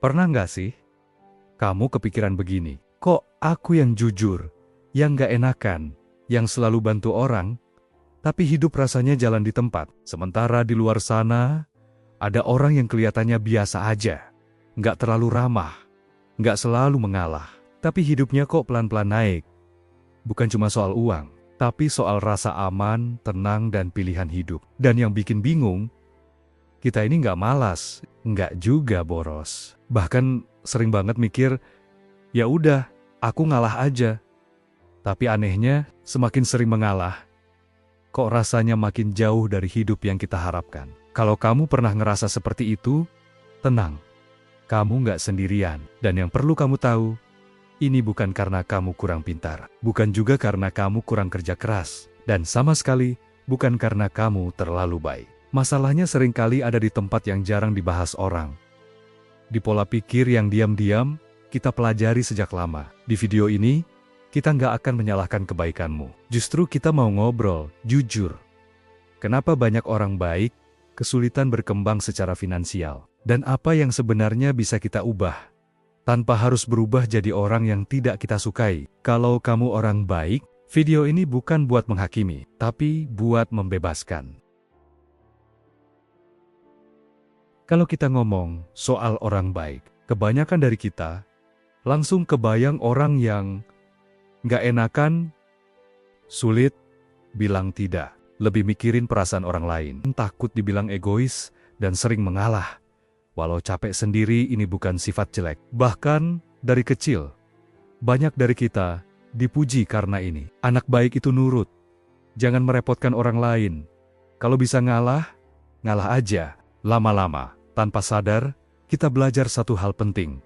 Pernah nggak sih kamu kepikiran begini? Kok aku yang jujur, yang nggak enakan, yang selalu bantu orang, tapi hidup rasanya jalan di tempat. Sementara di luar sana, ada orang yang kelihatannya biasa aja, nggak terlalu ramah, nggak selalu mengalah, tapi hidupnya kok pelan-pelan naik. Bukan cuma soal uang, tapi soal rasa aman, tenang, dan pilihan hidup. Dan yang bikin bingung, kita ini nggak malas, nggak juga boros. Bahkan sering banget mikir, ya udah, aku ngalah aja. Tapi anehnya, semakin sering mengalah, kok rasanya makin jauh dari hidup yang kita harapkan. Kalau kamu pernah ngerasa seperti itu, tenang. Kamu nggak sendirian. Dan yang perlu kamu tahu, ini bukan karena kamu kurang pintar. Bukan juga karena kamu kurang kerja keras. Dan sama sekali, bukan karena kamu terlalu baik. Masalahnya seringkali ada di tempat yang jarang dibahas orang. Di pola pikir yang diam-diam, kita pelajari sejak lama. Di video ini, kita nggak akan menyalahkan kebaikanmu. Justru kita mau ngobrol, jujur. Kenapa banyak orang baik, kesulitan berkembang secara finansial? Dan apa yang sebenarnya bisa kita ubah, tanpa harus berubah jadi orang yang tidak kita sukai? Kalau kamu orang baik, video ini bukan buat menghakimi, tapi buat membebaskan. Kalau kita ngomong soal orang baik, kebanyakan dari kita langsung kebayang orang yang nggak enakan, sulit, bilang tidak, lebih mikirin perasaan orang lain, takut dibilang egois, dan sering mengalah. Walau capek sendiri, ini bukan sifat jelek. Bahkan dari kecil, banyak dari kita dipuji karena ini. Anak baik itu nurut, jangan merepotkan orang lain. Kalau bisa ngalah, ngalah aja. Lama-lama, tanpa sadar, kita belajar satu hal penting.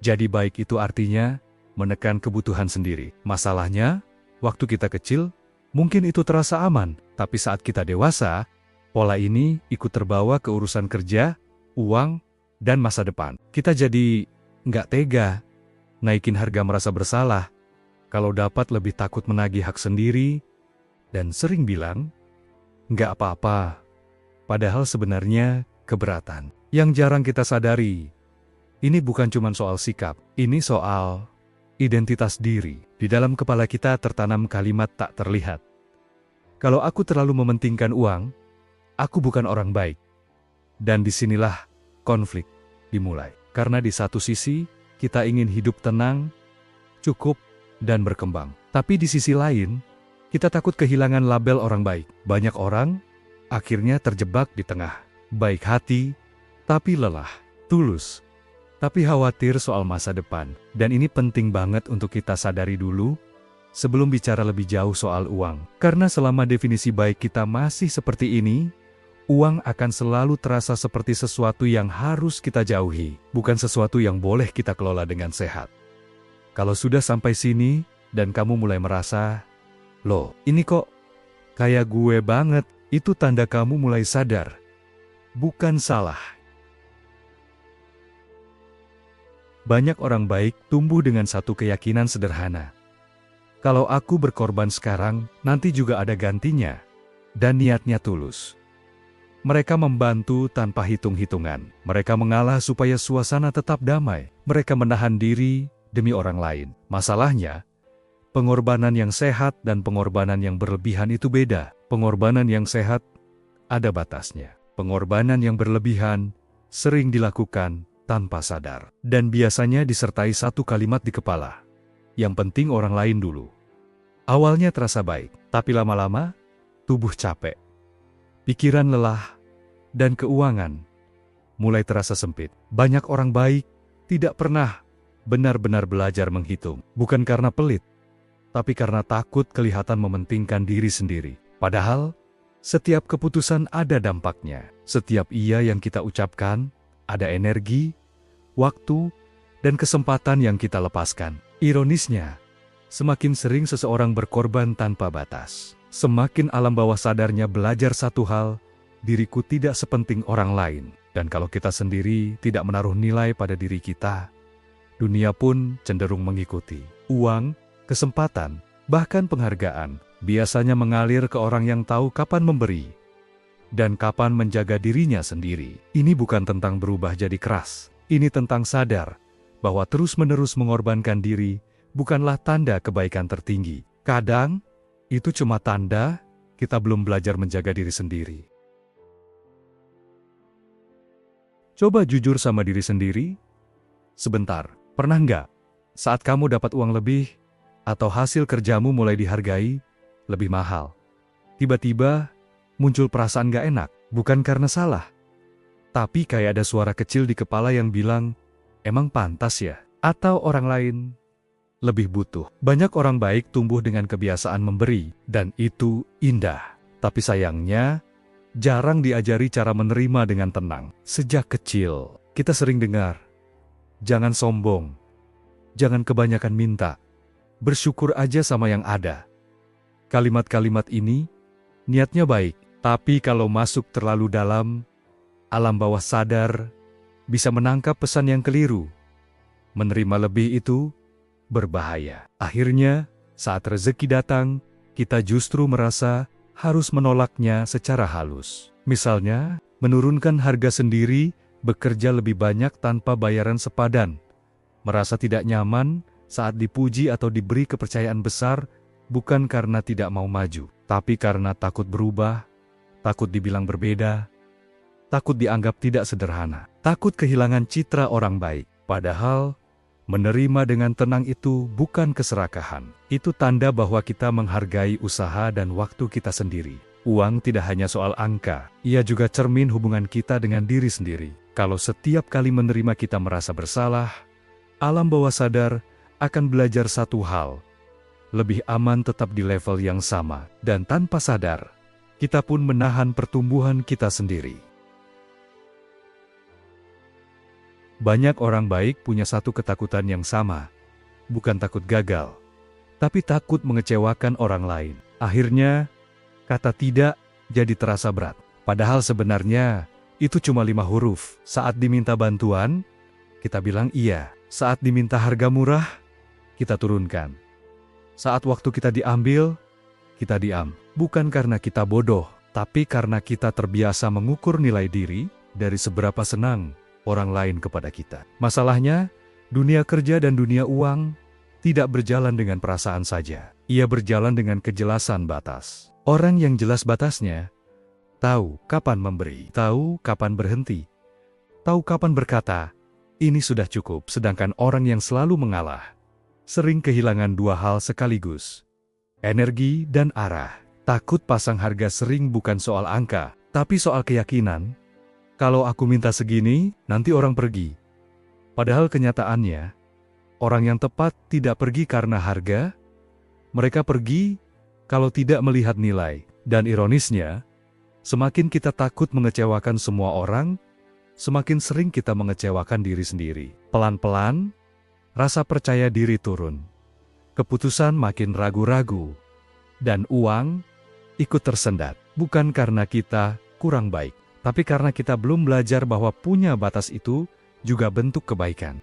Jadi baik itu artinya menekan kebutuhan sendiri. Masalahnya, waktu kita kecil, mungkin itu terasa aman. Tapi saat kita dewasa, pola ini ikut terbawa ke urusan kerja, uang, dan masa depan. Kita jadi nggak tega, naikin harga merasa bersalah, kalau dapat lebih takut menagih hak sendiri, dan sering bilang, nggak apa-apa. Padahal sebenarnya keberatan. Yang jarang kita sadari, ini bukan cuma soal sikap, ini soal identitas diri. Di dalam kepala kita tertanam kalimat tak terlihat. Kalau aku terlalu mementingkan uang, aku bukan orang baik. Dan disinilah konflik dimulai. Karena di satu sisi, kita ingin hidup tenang, cukup, dan berkembang. Tapi di sisi lain, kita takut kehilangan label orang baik. Banyak orang akhirnya terjebak di tengah. Baik hati, tapi lelah. Tulus, tapi khawatir soal masa depan. Dan ini penting banget untuk kita sadari dulu, sebelum bicara lebih jauh soal uang. Karena selama definisi baik kita masih seperti ini, uang akan selalu terasa seperti sesuatu yang harus kita jauhi, bukan sesuatu yang boleh kita kelola dengan sehat. Kalau sudah sampai sini, dan kamu mulai merasa, loh, ini kok kayak gue banget, itu tanda kamu mulai sadar. Bukan salah. Banyak orang baik tumbuh dengan satu keyakinan sederhana. Kalau aku berkorban sekarang, nanti juga ada gantinya. Dan niatnya tulus. Mereka membantu tanpa hitung-hitungan. Mereka mengalah supaya suasana tetap damai. Mereka menahan diri demi orang lain. Masalahnya, pengorbanan yang sehat dan pengorbanan yang berlebihan itu beda. Pengorbanan yang sehat ada batasnya. Pengorbanan yang berlebihan sering dilakukan tanpa sadar. Dan biasanya disertai satu kalimat di kepala. Yang penting orang lain dulu. Awalnya terasa baik, tapi lama-lama tubuh capek. Pikiran lelah, dan keuangan mulai terasa sempit. Banyak orang baik tidak pernah benar-benar belajar menghitung. Bukan karena pelit, tapi karena takut kelihatan mementingkan diri sendiri. Padahal, setiap keputusan ada dampaknya. Setiap iya yang kita ucapkan, ada energi, waktu, dan kesempatan yang kita lepaskan. Ironisnya, semakin sering seseorang berkorban tanpa batas, semakin alam bawah sadarnya belajar satu hal, diriku tidak sepenting orang lain. Dan kalau kita sendiri tidak menaruh nilai pada diri kita, dunia pun cenderung mengikuti. Uang, kesempatan, bahkan penghargaan, biasanya mengalir ke orang yang tahu kapan memberi dan kapan menjaga dirinya sendiri. Ini bukan tentang berubah jadi keras. Ini tentang sadar bahwa terus-menerus mengorbankan diri bukanlah tanda kebaikan tertinggi. Kadang, itu cuma tanda kita belum belajar menjaga diri sendiri. Coba jujur sama diri sendiri. Sebentar, pernah nggak saat kamu dapat uang lebih atau hasil kerjamu mulai dihargai lebih mahal, tiba-tiba muncul perasaan nggak enak, bukan karena salah, tapi kayak ada suara kecil di kepala yang bilang, emang pantas ya? Atau orang lain lebih butuh. Banyak orang baik tumbuh dengan kebiasaan memberi, dan itu indah. Tapi sayangnya, jarang diajari cara menerima dengan tenang. Sejak kecil, kita sering dengar, jangan sombong, jangan kebanyakan minta, bersyukur aja sama yang ada. Kalimat-kalimat ini, niatnya baik, tapi kalau masuk terlalu dalam, alam bawah sadar bisa menangkap pesan yang keliru. Menerima lebih itu berbahaya. Akhirnya, saat rezeki datang, kita justru merasa harus menolaknya secara halus. Misalnya, menurunkan harga sendiri, bekerja lebih banyak tanpa bayaran sepadan, merasa tidak nyaman saat dipuji atau diberi kepercayaan besar, bukan karena tidak mau maju, tapi karena takut berubah, takut dibilang berbeda, takut dianggap tidak sederhana, takut kehilangan citra orang baik. Padahal, menerima dengan tenang itu bukan keserakahan. Itu tanda bahwa kita menghargai usaha dan waktu kita sendiri. Uang tidak hanya soal angka, ia juga cermin hubungan kita dengan diri sendiri. Kalau setiap kali menerima kita merasa bersalah, alam bawah sadar akan belajar satu hal. Lebih aman tetap di level yang sama, dan tanpa sadar, kita pun menahan pertumbuhan kita sendiri. Banyak orang baik punya satu ketakutan yang sama, bukan takut gagal, tapi takut mengecewakan orang lain. Akhirnya, kata tidak jadi terasa berat. Padahal sebenarnya, itu cuma 5 huruf. Saat diminta bantuan, kita bilang iya. Saat diminta harga murah, kita turunkan. Saat waktu kita diambil, kita diam. Bukan karena kita bodoh, tapi karena kita terbiasa mengukur nilai diri dari seberapa senang orang lain kepada kita. Masalahnya, dunia kerja dan dunia uang tidak berjalan dengan perasaan saja. Ia berjalan dengan kejelasan batas. Orang yang jelas batasnya, tahu kapan memberi, tahu kapan berhenti, tahu kapan berkata, ini sudah cukup. Sedangkan orang yang selalu mengalah, sering kehilangan 2 hal sekaligus, energi dan arah. Takut pasang harga sering bukan soal angka, tapi soal keyakinan. Kalau aku minta segini, nanti orang pergi. Padahal kenyataannya, orang yang tepat tidak pergi karena harga, mereka pergi kalau tidak melihat nilai. Dan ironisnya, semakin kita takut mengecewakan semua orang, semakin sering kita mengecewakan diri sendiri. Pelan-pelan, rasa percaya diri turun. Keputusan makin ragu-ragu, dan uang ikut tersendat. Bukan karena kita kurang baik, tapi karena kita belum belajar bahwa punya batas itu juga bentuk kebaikan.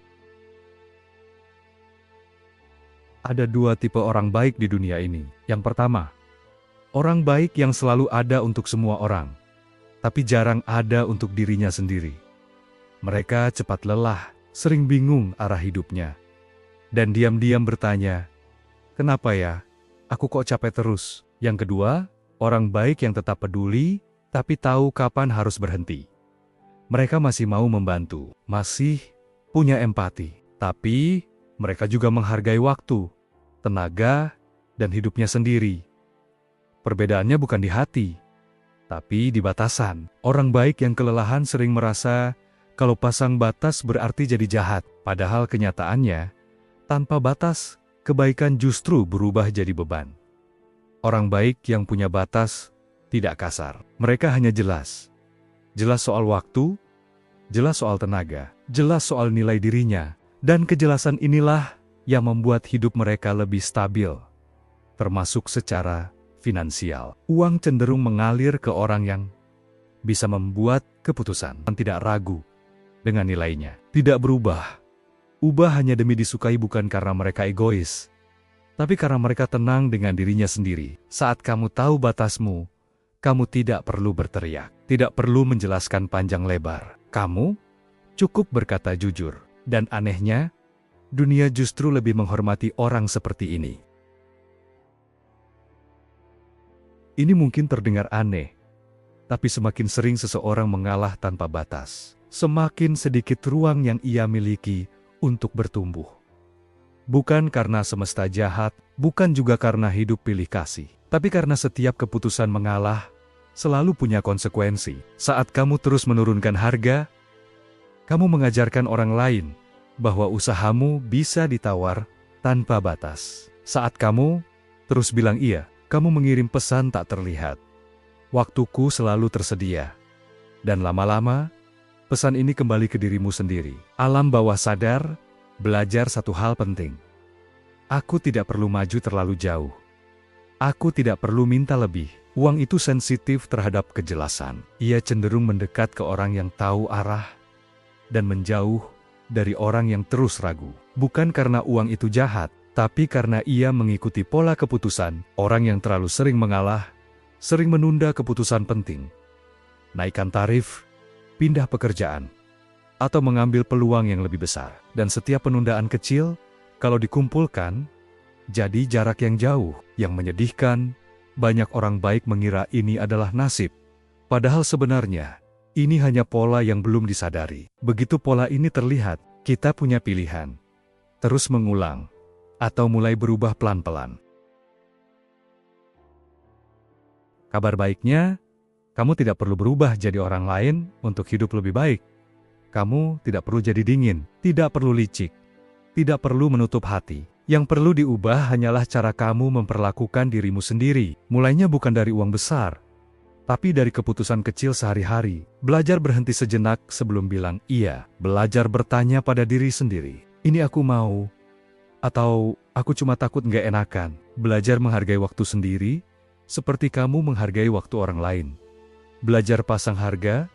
Ada 2 tipe orang baik di dunia ini. Yang pertama, orang baik yang selalu ada untuk semua orang, tapi jarang ada untuk dirinya sendiri. Mereka cepat lelah, sering bingung arah hidupnya, dan diam-diam bertanya, kenapa ya, aku kok capek terus? Yang kedua, orang baik yang tetap peduli, tapi tahu kapan harus berhenti. Mereka masih mau membantu, masih punya empati, tapi mereka juga menghargai waktu, tenaga, dan hidupnya sendiri. Perbedaannya bukan di hati, tapi di batasan. Orang baik yang kelelahan sering merasa kalau pasang batas berarti jadi jahat, padahal kenyataannya, tanpa batas, kebaikan justru berubah jadi beban. Orang baik yang punya batas tidak kasar. Mereka hanya jelas. Jelas soal waktu, jelas soal tenaga, jelas soal nilai dirinya. Dan kejelasan inilah yang membuat hidup mereka lebih stabil, termasuk secara finansial. Uang cenderung mengalir ke orang yang bisa membuat keputusan dan tidak ragu dengan nilainya. Tidak berubah. Ubah hanya demi disukai, bukan karena mereka egois, tapi karena mereka tenang dengan dirinya sendiri. Saat kamu tahu batasmu, kamu tidak perlu berteriak, tidak perlu menjelaskan panjang lebar. Kamu cukup berkata jujur. Dan anehnya, dunia justru lebih menghormati orang seperti ini. Ini mungkin terdengar aneh, tapi semakin sering seseorang mengalah tanpa batas, semakin sedikit ruang yang ia miliki untuk bertumbuh. Bukan karena semesta jahat, bukan juga karena hidup pilih kasih, tapi karena setiap keputusan mengalah selalu punya konsekuensi. Saat kamu terus menurunkan harga, kamu mengajarkan orang lain bahwa usahamu bisa ditawar tanpa batas. Saat kamu terus bilang iya, kamu mengirim pesan tak terlihat. Waktuku selalu tersedia. Dan lama-lama, pesan ini kembali ke dirimu sendiri. Alam bawah sadar, belajar satu hal penting. Aku tidak perlu maju terlalu jauh. Aku tidak perlu minta lebih. Uang itu sensitif terhadap kejelasan. Ia cenderung mendekat ke orang yang tahu arah, dan menjauh dari orang yang terus ragu. Bukan karena uang itu jahat, tapi karena ia mengikuti pola keputusan. Orang yang terlalu sering mengalah, sering menunda keputusan penting. Naikkan tarif, pindah pekerjaan, atau mengambil peluang yang lebih besar. Dan setiap penundaan kecil, kalau dikumpulkan, jadi jarak yang jauh. Yang menyedihkan, banyak orang baik mengira ini adalah nasib. Padahal sebenarnya, ini hanya pola yang belum disadari. Begitu pola ini terlihat, kita punya pilihan. Terus mengulang, atau mulai berubah pelan-pelan. Kabar baiknya, kamu tidak perlu berubah jadi orang lain untuk hidup lebih baik. Kamu tidak perlu jadi dingin, tidak perlu licik, tidak perlu menutup hati. Yang perlu diubah hanyalah cara kamu memperlakukan dirimu sendiri. Mulainya bukan dari uang besar, tapi dari keputusan kecil sehari-hari. Belajar berhenti sejenak sebelum bilang iya. Belajar bertanya pada diri sendiri. Ini aku mau, atau aku cuma takut nggak enakan. Belajar menghargai waktu sendiri, seperti kamu menghargai waktu orang lain. Belajar pasang harga,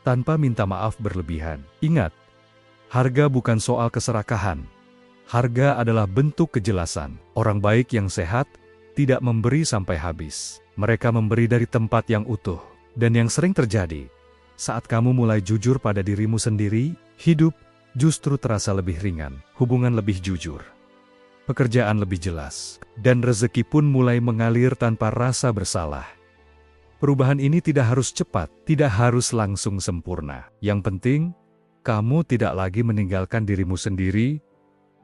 tanpa minta maaf berlebihan. Ingat, harga bukan soal keserakahan. Harga adalah bentuk kejelasan. Orang baik yang sehat tidak memberi sampai habis. Mereka memberi dari tempat yang utuh. Dan yang sering terjadi, saat kamu mulai jujur pada dirimu sendiri, hidup justru terasa lebih ringan, hubungan lebih jujur, pekerjaan lebih jelas, dan rezeki pun mulai mengalir tanpa rasa bersalah. Perubahan ini tidak harus cepat, tidak harus langsung sempurna. Yang penting, kamu tidak lagi meninggalkan dirimu sendiri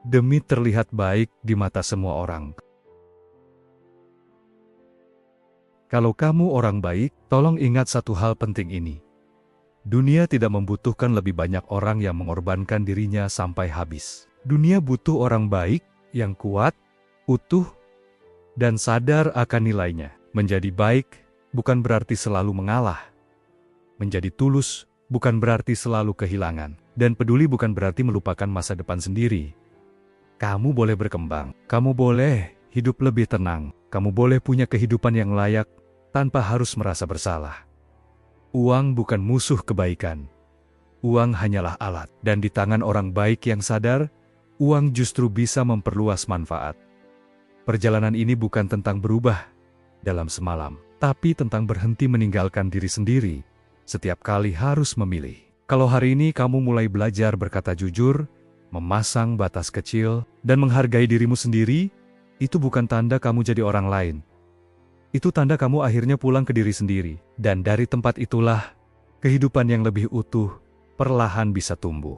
demi terlihat baik di mata semua orang. Kalau kamu orang baik, tolong ingat satu hal penting ini. Dunia tidak membutuhkan lebih banyak orang yang mengorbankan dirinya sampai habis. Dunia butuh orang baik, yang kuat, utuh, dan sadar akan nilainya. Menjadi baik bukan berarti selalu mengalah. Menjadi tulus bukan berarti selalu kehilangan. Dan peduli bukan berarti melupakan masa depan sendiri. Kamu boleh berkembang, kamu boleh hidup lebih tenang, kamu boleh punya kehidupan yang layak tanpa harus merasa bersalah. Uang bukan musuh kebaikan. Uang hanyalah alat, dan di tangan orang baik yang sadar, uang justru bisa memperluas manfaat. Perjalanan ini bukan tentang berubah dalam semalam, tapi tentang berhenti meninggalkan diri sendiri setiap kali harus memilih. Kalau hari ini kamu mulai belajar berkata jujur, memasang batas kecil, dan menghargai dirimu sendiri, itu bukan tanda kamu jadi orang lain. Itu tanda kamu akhirnya pulang ke diri sendiri. Dan dari tempat itulah, kehidupan yang lebih utuh perlahan bisa tumbuh.